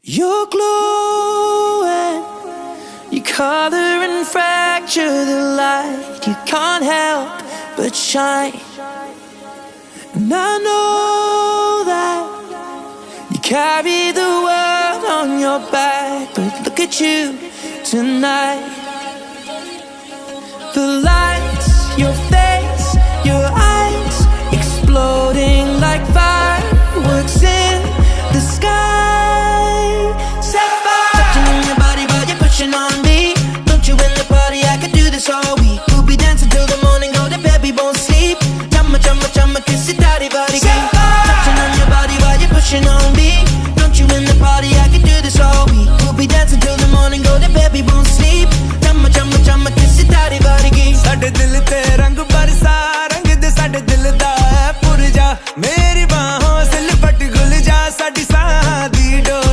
You're glowing, you color and fracture the light. You can't help but shine. And I know that you carry the world on your back, but look at you tonight. The lights, your face, your eyes, exploding like fireworks in the sky. Set fire. Touching on your body while you're pushing on me. Don't you in the party, I could do this all week. We'll be dancing till the morning, go to bed, we won't sleep. Chumma, chumma, chumma, kiss it, daddy, body, game. Touching on your body while you're pushing on me. Don't you in the party, I could do this all week. We'll be dancing till the morning, go to bed, we won't sleep. Chumma, chumma, chumma, kiss it, daddy, body, game. ਸਾਡੇ ਦਿਲ ਤੇ ਰੰਗ